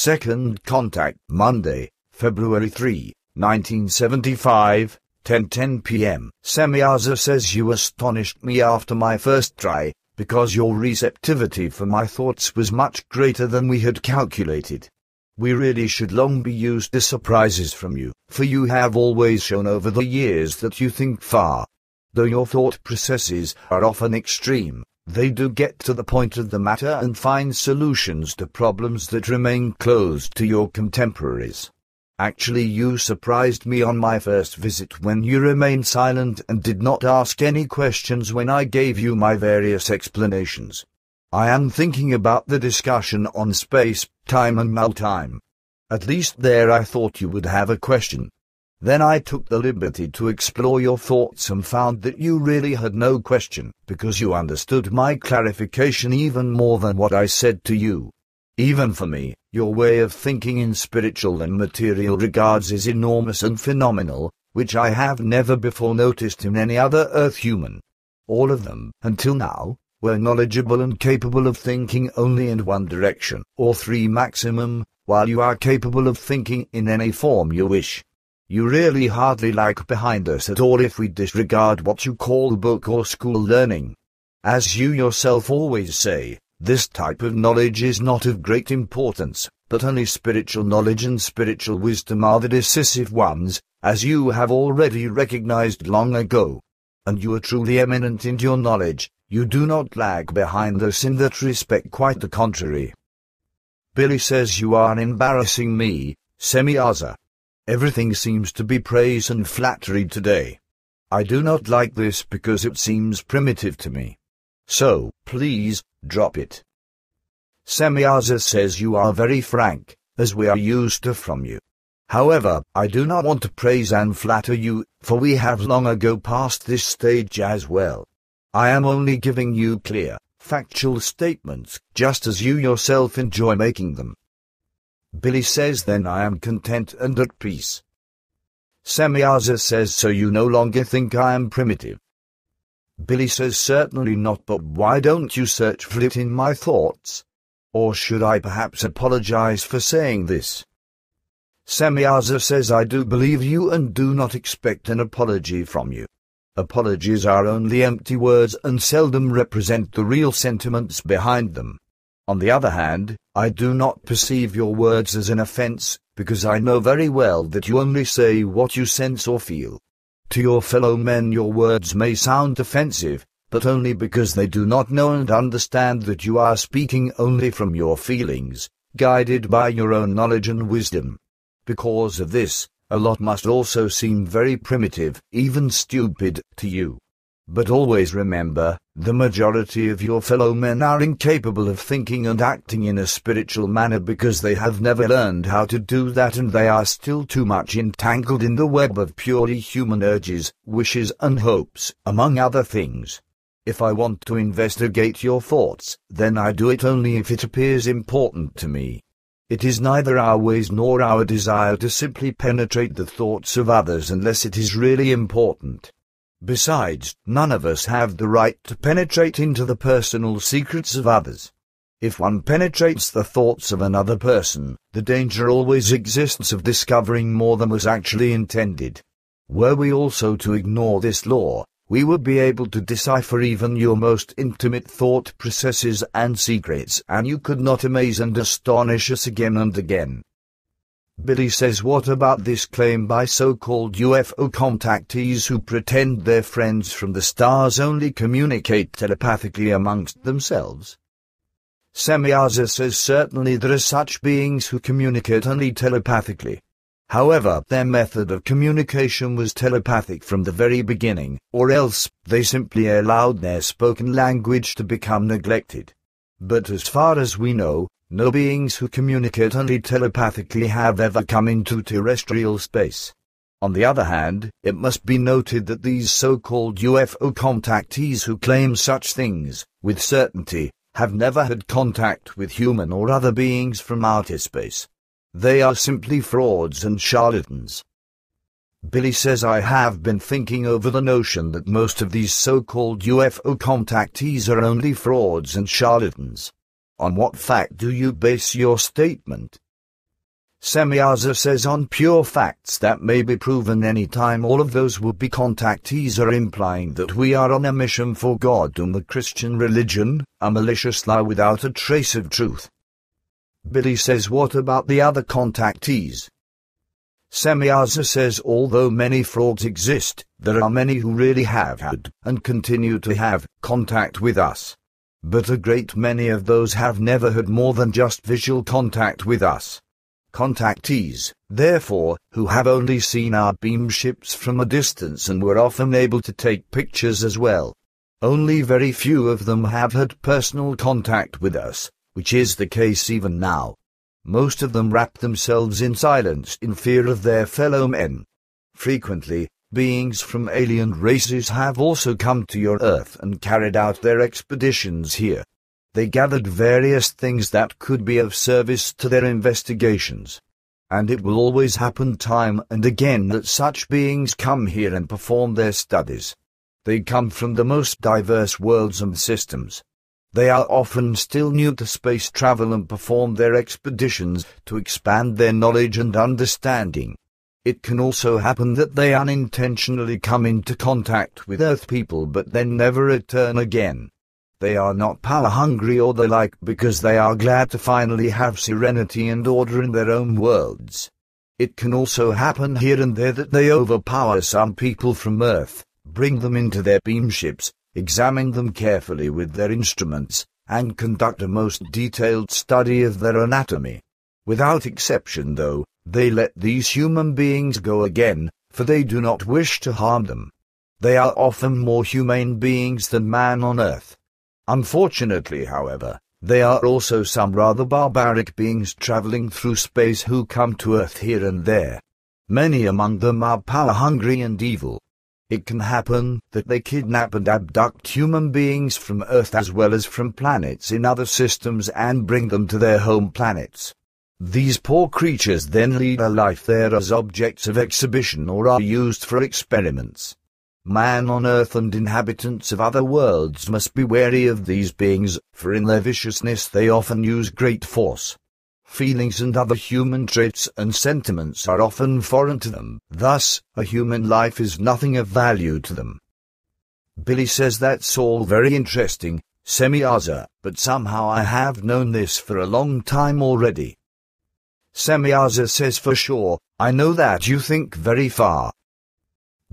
Second contact, Monday, February 3, 1975, 10:10 p.m. Semjase says you astonished me after my first try, because your receptivity for my thoughts was much greater than we had calculated. We really should long be used to surprises from you, for you have always shown over the years that you think far. Though your thought processes are often extreme, they do get to the point of the matter and find solutions to problems that remain closed to your contemporaries. Actually, you surprised me on my first visit when you remained silent and did not ask any questions when I gave you my various explanations. I am thinking about the discussion on space, time and null-time. At least there I thought you would have a question. Then I took the liberty to explore your thoughts and found that you really had no question, because you understood my clarification even more than what I said to you. Even for me, your way of thinking in spiritual and material regards is enormous and phenomenal, which I have never before noticed in any other Earth human. All of them, until now, were knowledgeable and capable of thinking only in one direction, or three maximum, while you are capable of thinking in any form you wish. You really hardly lag behind us at all if we disregard what you call book or school learning. As you yourself always say, this type of knowledge is not of great importance, but only spiritual knowledge and spiritual wisdom are the decisive ones, as you have already recognized long ago. And you are truly eminent in your knowledge. You do not lag behind us in that respect, quite the contrary. Billy says you are embarrassing me, Semjase. Everything seems to be praise and flattery today. I do not like this because it seems primitive to me. So, please, drop it. Semjase says you are very frank, as we are used to from you. However, I do not want to praise and flatter you, for we have long ago passed this stage as well. I am only giving you clear, factual statements, just as you yourself enjoy making them. Billy says then I am content and at peace. Semjase says so you no longer think I am primitive. Billy says certainly not, but why don't you search for it in my thoughts? Or should I perhaps apologize for saying this? Semjase says I do believe you and do not expect an apology from you. Apologies are only empty words and seldom represent the real sentiments behind them. On the other hand, I do not perceive your words as an offense, because I know very well that you only say what you sense or feel. To your fellow men your words may sound offensive, but only because they do not know and understand that you are speaking only from your feelings, guided by your own knowledge and wisdom. Because of this, a lot must also seem very primitive, even stupid, to you. But always remember, the majority of your fellow men are incapable of thinking and acting in a spiritual manner because they have never learned how to do that, and they are still too much entangled in the web of purely human urges, wishes and hopes, among other things. If I want to investigate your thoughts, then I do it only if it appears important to me. It is neither our ways nor our desire to simply penetrate the thoughts of others unless it is really important. Besides, none of us have the right to penetrate into the personal secrets of others. If one penetrates the thoughts of another person, the danger always exists of discovering more than was actually intended. Were we also to ignore this law, we would be able to decipher even your most intimate thought processes and secrets, and you could not amaze and astonish us again and again. Billy says what about this claim by so-called UFO contactees who pretend their friends from the stars only communicate telepathically amongst themselves? Semjase says certainly there are such beings who communicate only telepathically. However, their method of communication was telepathic from the very beginning, or else they simply allowed their spoken language to become neglected. But as far as we know, no beings who communicate only telepathically have ever come into terrestrial space. On the other hand, it must be noted that these so-called UFO contactees who claim such things, with certainty, have never had contact with human or other beings from outer space. They are simply frauds and charlatans. Billy says I have been thinking over the notion that most of these so-called UFO contactees are only frauds and charlatans. On what fact do you base your statement? Semjase says on pure facts that may be proven any time all of those would-be contactees are implying that we are on a mission for God and the Christian religion, a malicious lie without a trace of truth. Billy says what about the other contactees? Semjase says although many frauds exist, there are many who really have had, and continue to have, contact with us. But a great many of those have never had more than just visual contact with us. Contactees, therefore, who have only seen our beamships from a distance and were often able to take pictures as well. Only very few of them have had personal contact with us, which is the case even now. Most of them wrap themselves in silence in fear of their fellow men. Frequently, beings from alien races have also come to your Earth and carried out their expeditions here. They gathered various things that could be of service to their investigations. And it will always happen time and again that such beings come here and perform their studies. They come from the most diverse worlds and systems. They are often still new to space travel and perform their expeditions to expand their knowledge and understanding. It can also happen that they unintentionally come into contact with Earth people but then never return again. They are not power-hungry or the like because they are glad to finally have serenity and order in their own worlds. It can also happen here and there that they overpower some people from Earth, bring them into their beamships, examine them carefully with their instruments, and conduct a most detailed study of their anatomy. Without exception, though, they let these human beings go again, for they do not wish to harm them. They are often more humane beings than man on Earth. Unfortunately, however, there are also some rather barbaric beings traveling through space who come to Earth here and there. Many among them are power-hungry and evil. It can happen that they kidnap and abduct human beings from Earth as well as from planets in other systems and bring them to their home planets. These poor creatures then lead a life there as objects of exhibition or are used for experiments. Man on Earth and inhabitants of other worlds must be wary of these beings, for in their viciousness they often use great force. Feelings and other human traits and sentiments are often foreign to them, thus, a human life is nothing of value to them. Billy says that's all very interesting, Semjase, but somehow I have known this for a long time already. Semjase says for sure, I know that you think very far.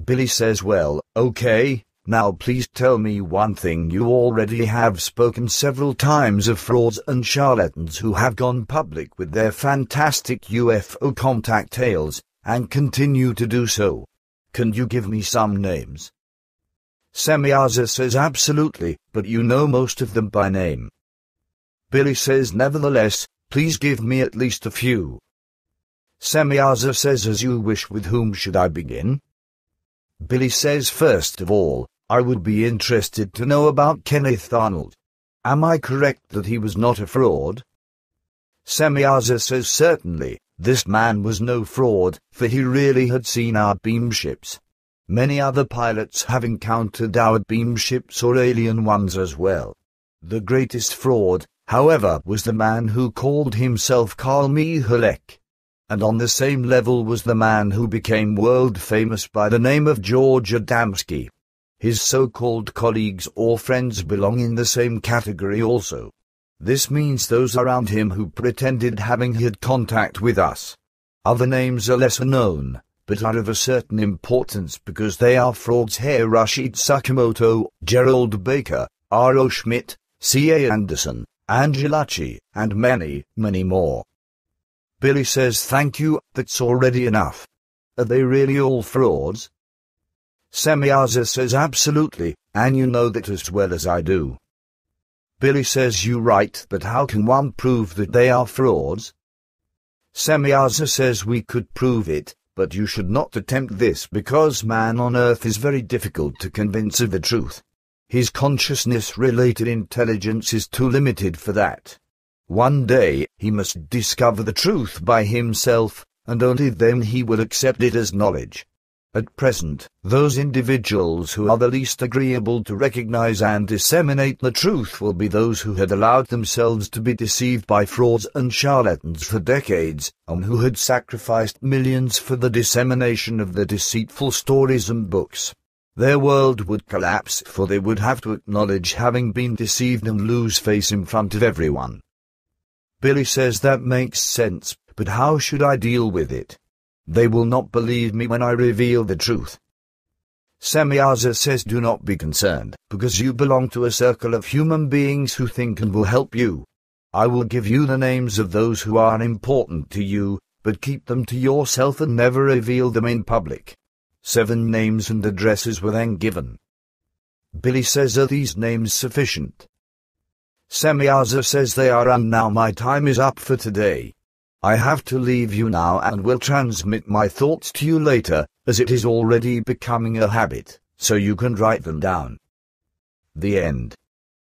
Billy says well, okay, now please tell me one thing. You already have spoken several times of frauds and charlatans who have gone public with their fantastic UFO contact tales, and continue to do so. Can you give me some names? Semjase says absolutely, but you know most of them by name. Billy says nevertheless, please give me at least a few. Semjase says as you wish. With whom should I begin? Billy says first of all, I would be interested to know about Kenneth Arnold. Am I correct that he was not a fraud? Semjase says certainly, this man was no fraud, for he really had seen our beamships. Many other pilots have encountered our beamships or alien ones as well. The greatest fraud, however, was the man who called himself Carl Meier. And on the same level was the man who became world famous by the name of George Adamski. His so-called colleagues or friends belong in the same category also. This means those around him who pretended having had contact with us. Other names are lesser known, but are of a certain importance because they are frauds: Hiroshi Sakamoto, Gerald Baker, R.O. Schmidt, C.A. Anderson, Angelachi, and many, many more. Billy says thank you, that's already enough. Are they really all frauds? Semjase says absolutely, and you know that as well as I do. Billy says you're right, but how can one prove that they are frauds? Semjase says we could prove it, but you should not attempt this because man on Earth is very difficult to convince of the truth. His consciousness-related intelligence is too limited for that. One day, he must discover the truth by himself, and only then he will accept it as knowledge. At present, those individuals who are the least agreeable to recognize and disseminate the truth will be those who had allowed themselves to be deceived by frauds and charlatans for decades, and who had sacrificed millions for the dissemination of the deceitful stories and books. Their world would collapse, for they would have to acknowledge having been deceived and lose face in front of everyone. Billy says that makes sense, but how should I deal with it? They will not believe me when I reveal the truth. Semjase says do not be concerned, because you belong to a circle of human beings who think and will help you. I will give you the names of those who are important to you, but keep them to yourself and never reveal them in public. 7 names and addresses were then given. Billy says, are these names sufficient? Semjase says they are, and now my time is up for today. I have to leave you now and will transmit my thoughts to you later, as it is already becoming a habit, so you can write them down. The end.